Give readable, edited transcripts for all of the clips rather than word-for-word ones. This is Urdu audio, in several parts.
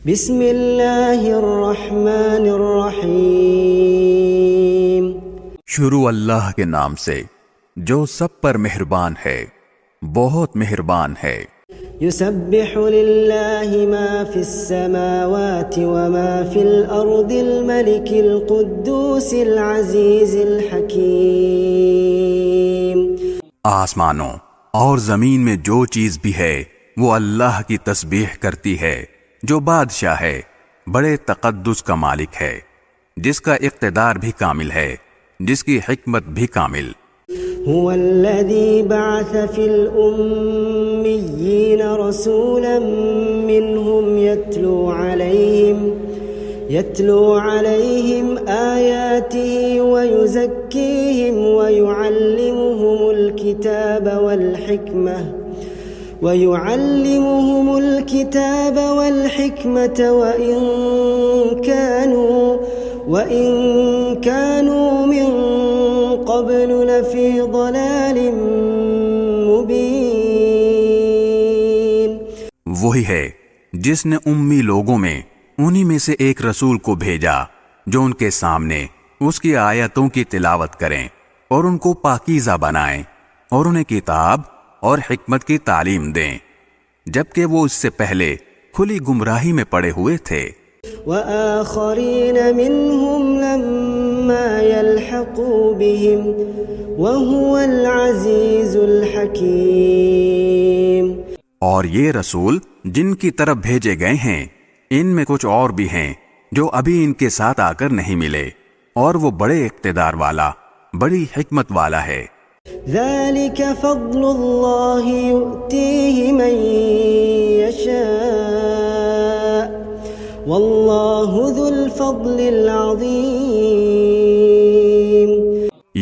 بسم اللہ الرحمن الرحیم. شروع اللہ کے نام سے جو سب پر مہربان ہے، بہت مہربان ہے. یسبح للہ ما فی السماوات وما فی الارض الملک القدوس العزیز الحکیم. آسمانوں اور زمین میں جو چیز بھی ہے وہ اللہ کی تسبیح کرتی ہے، جو بادشاہ ہے، بڑے تقدس کا مالک ہے، جس کا اقتدار بھی کامل ہے، جس کی حکمت بھی کامل. هو الذي بعث في الأميين رسولا منهم يتلو عليهم آياته ويزكيهم ويعلمهم الكتاب والحكمة وإن كانوا من قبل لفی ضلال مبین. وہی ہے جس نے امی لوگوں میں انہی میں سے ایک رسول کو بھیجا جو ان کے سامنے اس کی آیتوں کی تلاوت کریں اور ان کو پاکیزہ بنائیں اور انہیں کتاب اور حکمت کی تعلیم دیں، جبکہ وہ اس سے پہلے کھلی گمراہی میں پڑے ہوئے تھے. وآخرین منهم لما يلحقوا بهم وهو العزیز الحکیم. اور یہ رسول جن کی طرف بھیجے گئے ہیں ان میں کچھ اور بھی ہیں جو ابھی ان کے ساتھ آ کر نہیں ملے، اور وہ بڑے اقتدار والا، بڑی حکمت والا ہے. ذلك فضل اللہ یؤتیہ من یشاء واللہ ذو الفضل العظیم.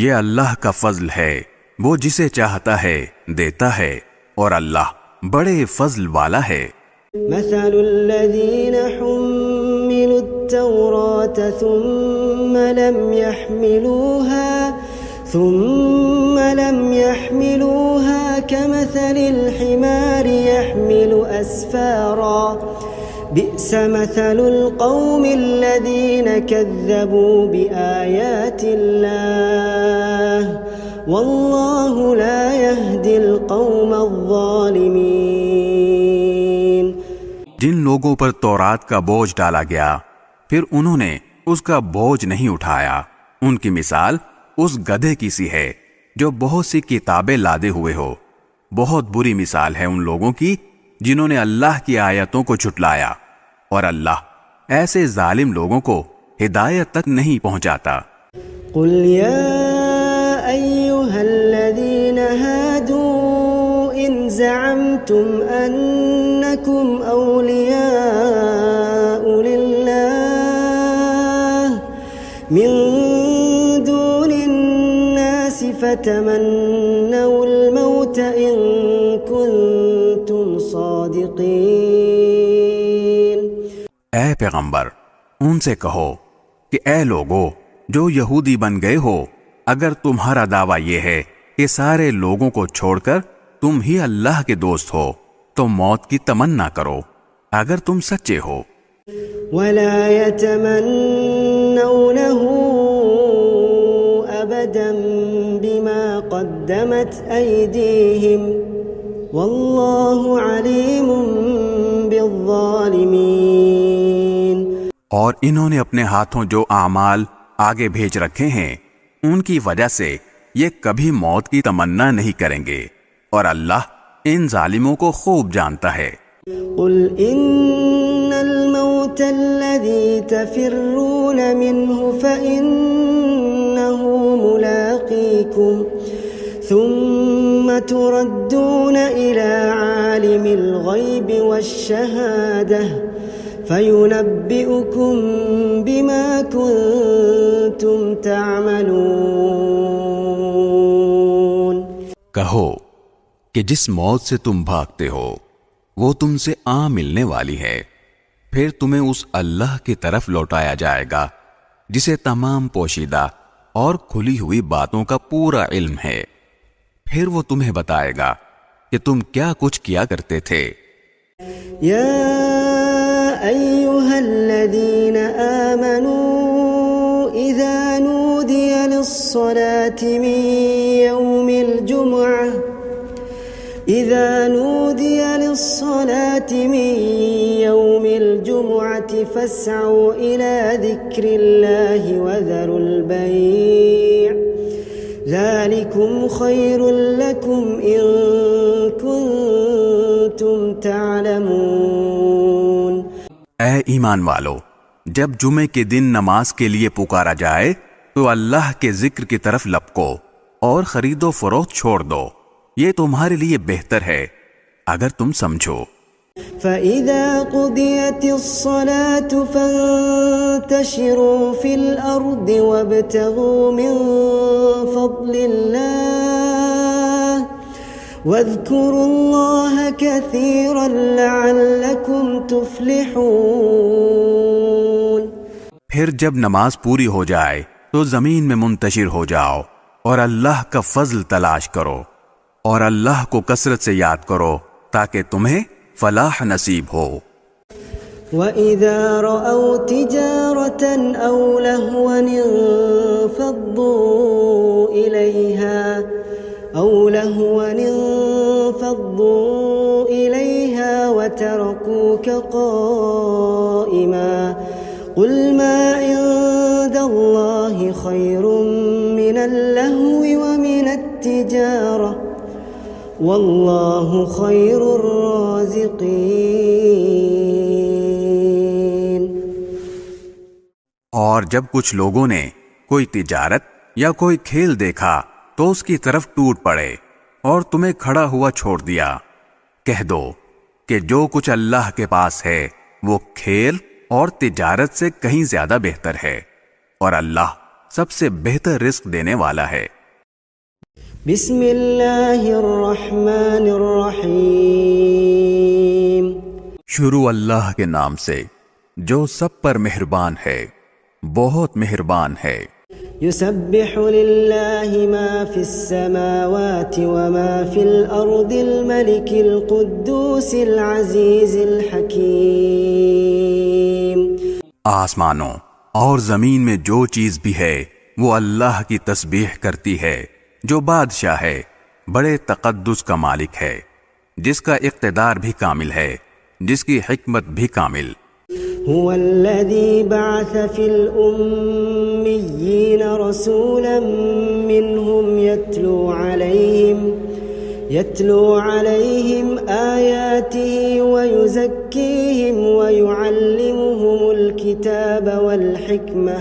یہ اللہ کا فضل ہے، وہ جسے چاہتا ہے دیتا ہے، اور اللہ بڑے فضل والا ہے. مثل الذین حملوا التوراة ثم لم يحملوها كمثل الحمار يحمل أسفارا بئس مثل القوم الذين كذبوا بآيات الله والله لا يهدي القوم الظالمين. جن لوگوں پر تورات کا بوجھ ڈالا گیا پھر انہوں نے اس کا بوجھ نہیں اٹھایا، ان کی مثال اس گدھے کی سی ہے جو بہت سی کتابیں لادے ہوئے ہو. بہت بری مثال ہے ان لوگوں کی جنہوں نے اللہ کی آیتوں کو جھٹلایا، اور اللہ ایسے ظالم لوگوں کو ہدایت تک نہیں پہنچاتا. قل یا ایھا الذین ہادوا ان زعمتم انکم اولیاء للہ من دون الناس فتمنوا الموت ان کنتم صادقین. اے پیغمبر ان سے کہو کہ اے لوگو جو یہودی بن گئے ہو، اگر تمہارا دعویٰ یہ ہے کہ سارے لوگوں کو چھوڑ کر تم ہی اللہ کے دوست ہو تو موت کی تمنا کرو اگر تم سچے ہو. ولا يتمنونه ابدا بما قدمت ايديهم والله عليم بالظالمين. اور انہوں نے اپنے ہاتھوں جو اعمال آگے بھیج رکھے ہیں ان کی وجہ سے یہ کبھی موت کی تمنا نہیں کریں گے، اور اللہ ان ظالموں کو خوب جانتا ہے. قل ان الموت الذي تفرون منه فإنه ملاقيكم ثم تردون إلى عالم الغيب والشهادة فَيُنَبِّئُكُم بِمَا كُنتُمْ تَعْمَلُونَ. کہو کہ جس موت سے تم بھاگتے ہو وہ تم سے ملنے والی ہے، پھر تمہیں اس اللہ کی طرف لوٹایا جائے گا جسے تمام پوشیدہ اور کھلی ہوئی باتوں کا پورا علم ہے، پھر وہ تمہیں بتائے گا کہ تم کیا کچھ کیا کرتے تھے. یا ایھا من يوم الجمعة إذا نودي للصلاة من يوم الجمعة فاسعوا إلى ذكر الله وذروا البيع ذلكم خير لكم إن كنتم تعلمون۔ اے ایمان والو، جب جمعے کے دن نماز کے لیے پکارا جائے تو اللہ کے ذکر کی طرف لپکو اور خرید و فروخت چھوڑ دو، یہ تمہارے لیے بہتر ہے اگر تم سمجھو۔ فَإِذَا قُضِيَتِ الصَّلَاةُ فَانتَشِرُوا فِي الْأَرْضِ وَابْتَغُوا مِن فَضْلِ اللَّهِ وَاذْكُرُوا اللَّهَ كَثِيرًا لَعَلَّكُمْ تُفْلِحُونَ۔ پھر جب نماز پوری ہو جائے تو زمین میں منتشر ہو جاؤ اور اللہ کا فضل تلاش کرو اور اللہ کو کثرت سے یاد کرو تاکہ تمہیں فلاح نصیب ہو۔ وَإِذَا رَأَوْا تِجَارَةً أَوْ لَهْوًا انفضوا إليها وتركوك قائما قل ما عند الله خير من اللهو ومن التجارة والله خير الرازقين۔ اور جب کچھ لوگوں نے کوئی تجارت یا کوئی کھیل دیکھا تو اس کی طرف ٹوٹ پڑے اور تمہیں کھڑا ہوا چھوڑ دیا، کہہ دو کہ جو کچھ اللہ کے پاس ہے وہ کھیل اور تجارت سے کہیں زیادہ بہتر ہے، اور اللہ سب سے بہتر رزق دینے والا ہے۔ بسم اللہ الرحمن الرحیم۔ شروع اللہ کے نام سے جو سب پر مہربان ہے، بہت مہربان ہے۔ يسبح لله ما في السماوات وما في الأرض الملك القدوس العزيز الحكيم۔ آسمانوں اور زمین میں جو چیز بھی ہے وہ اللہ کی تسبیح کرتی ہے، جو بادشاہ ہے، بڑے تقدس کا مالک ہے، جس کا اقتدار بھی کامل ہے، جس کی حکمت بھی کامل۔ هو الذي بعث في الأميين رسولا منهم يتلو عليهم آياته ويزكيهم ويعلمهم الكتاب والحكمة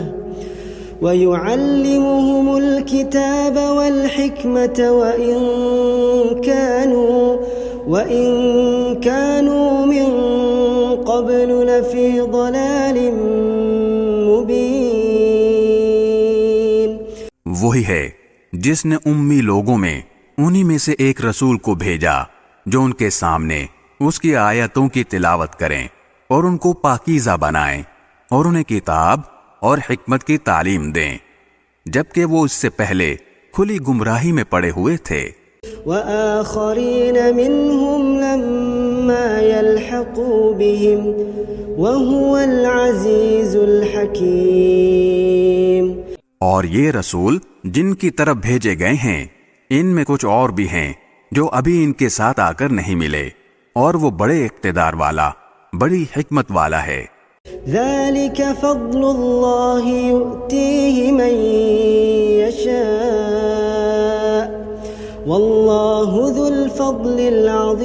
وإن كانوا من قبل لفی ضلال مبین۔ وہی ہے جس نے امی لوگوں میں انہی میں سے ایک رسول کو بھیجا جو ان کے سامنے اس کی آیتوں کی تلاوت کریں اور ان کو پاکیزہ بنائیں اور انہیں کتاب اور حکمت کی تعلیم دیں، جبکہ وہ اس سے پہلے کھلی گمراہی میں پڑے ہوئے تھے۔ وآخرین منہم لما يلحقوا بهم وهو العزیز الحکیم۔ اور یہ رسول جن کی طرف بھیجے گئے ہیں ان میں کچھ اور بھی ہیں جو ابھی ان کے ساتھ آ کر نہیں ملے، اور وہ بڑے اقتدار والا، بڑی حکمت والا ہے۔ ذلك فضل اللہ یؤتیہ من یشاء واللہ ذو الفضل العظیم۔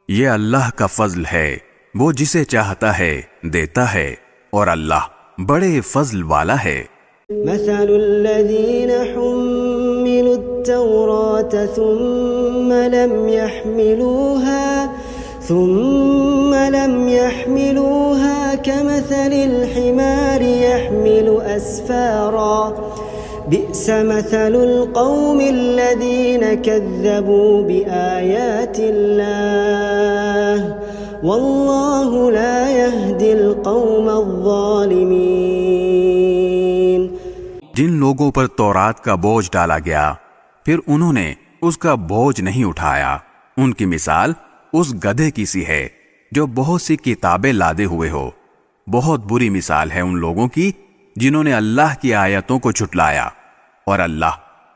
یہ اللہ کا فضل ہے، وہ جسے چاہتا ہے دیتا ہے، اور اللہ بڑے فضل والا ہے۔ مثل الذین حملوا التوراة ثم لم يحملوها كمثل الحمار يحمل أسفارا بئس مثل القوم الذين كذبوا بآيات الله والله لا يهدي القوم الظالمين۔ جن لوگوں پر تورات کا بوجھ ڈالا گیا پھر انہوں نے اس کا بوجھ نہیں اٹھایا، ان کی مثال اس گدھے کی سی ہے جو بہت سی کتابیں لادے ہوئے ہو۔ بہت بری مثال ہے ان لوگوں کی جنہوں نے اللہ کی آیتوں کو جھٹلایا، اور اللہ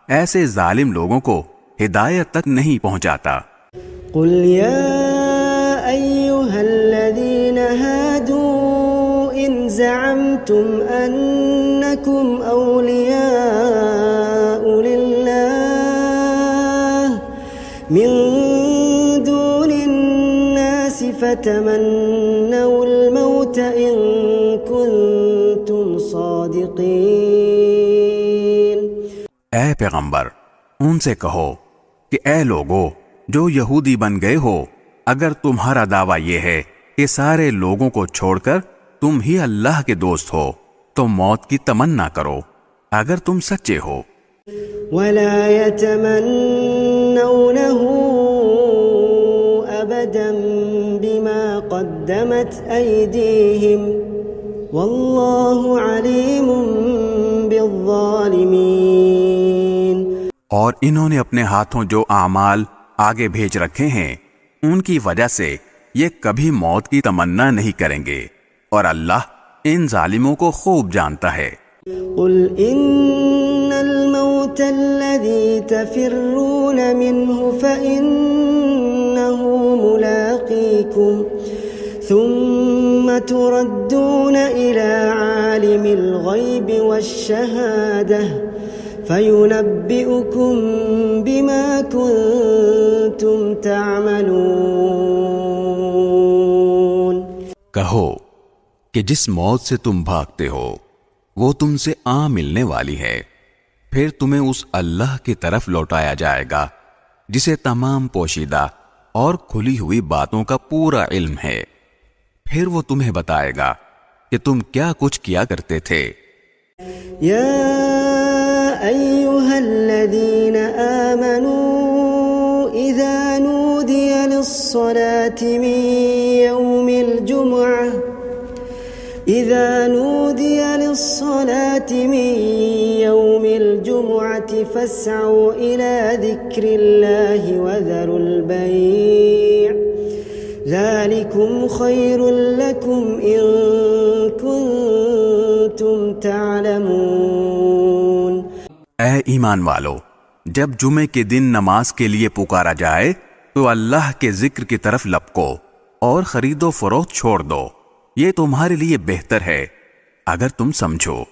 ایسے ظالم لوگوں کو ہدایت تک نہیں پہنچاتا۔ قل يا أيها الذين هادوا إن زعمتم أنكم أولياء لله من دون الناس فتمنوا الموت إن كنتم صادقين۔ اے پیغمبر، ان سے کہو کہ اے لوگو جو یہودی بن گئے ہو، اگر تمہارا دعویٰ یہ ہے کہ سارے لوگوں کو چھوڑ کر تم ہی اللہ کے دوست ہو تو موت کی تمنا کرو اگر تم سچے ہو۔ ولا يتمنونه أبدا بما قدمت أيديهم والله عليم بالظالمين۔ اور انہوں نے اپنے ہاتھوں جو اعمال آگے بھیج رکھے ہیں ان کی وجہ سے یہ کبھی موت کی تمنا نہیں کریں گے، اور اللہ ان ظالموں کو خوب جانتا ہے۔ قل إن الموت الذي تفرون منه فإنه ملاقيكم ثم تردون إلى عالم الغيب والشهادة فينبئكم بما كنتم تعملون۔ کہو کہ جس موت سے تم بھاگتے ہو وہ تم سے ملنے والی ہے، پھر تمہیں اس اللہ کی طرف لوٹایا جائے گا جسے تمام پوشیدہ اور کھلی ہوئی باتوں کا پورا علم ہے، پھر وہ تمہیں بتائے گا کہ تم کیا کچھ کیا کرتے تھے۔ یا ایھا الذین آمنوا اذا نودی للصلاة من یوم الجمعہ إذا نودي للصلاة من يوم الجمعة فاسعوا إلى ذكر الله وذروا البيع ذلكم خير لكم إن كنتم تعلمون۔ اے ایمان والو، جب جمعے کے دن نماز کے لیے پکارا جائے تو اللہ کے ذکر کی طرف لپکو اور خرید و فروخت چھوڑ دو، یہ تمہارے لیے بہتر ہے اگر تم سمجھو۔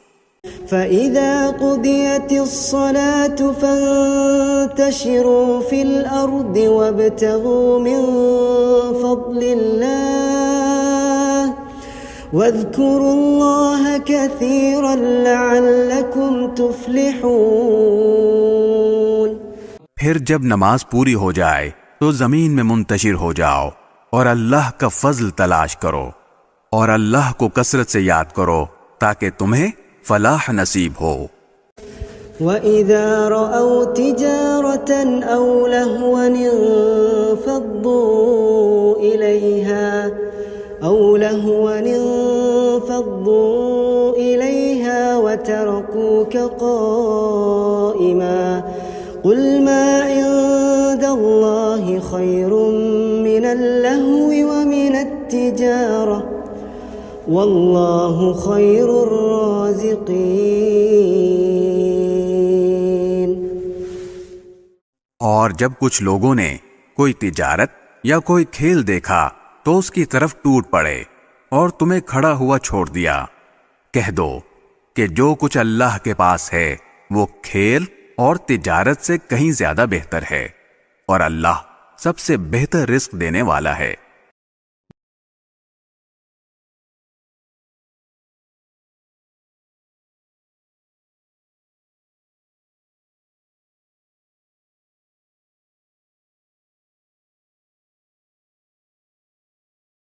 فَإِذَا قُضِيَتِ الصَّلَاةُ فَانتَشِرُوا فِي الْأَرْضِ وَابْتَغُوا مِن فَضْلِ اللَّهِ وَاذْكُرُوا اللَّهَ كَثِيرًا لَعَلَّكُمْ تُفْلِحُونَ۔ پھر جب نماز پوری ہو جائے تو زمین میں منتشر ہو جاؤ اور اللہ کا فضل تلاش کرو، اور اللہ کو کثرت سے یاد کرو تاکہ تمہیں فلاح نصیب ہو۔ وَإِذَا رَأَوْا تِجَارَةً أَوْ لَهْوًا انفضوا إِلَيْهَا وَتَرَكُوكَ قَائِمًا قُلْ مَا عِندَ اللَّهِ خَيْرٌ مِّنَ اللَّهْوِ وَمِنَ التِّجَارَةِ وَاللَّهُ خَيْرُ الرَّازِقِينَ۔ اور جب کچھ لوگوں نے کوئی تجارت یا کوئی کھیل دیکھا تو اس کی طرف ٹوٹ پڑے اور تمہیں کھڑا ہوا چھوڑ دیا، کہہ دو کہ جو کچھ اللہ کے پاس ہے وہ کھیل اور تجارت سے کہیں زیادہ بہتر ہے، اور اللہ سب سے بہتر رزق دینے والا ہے۔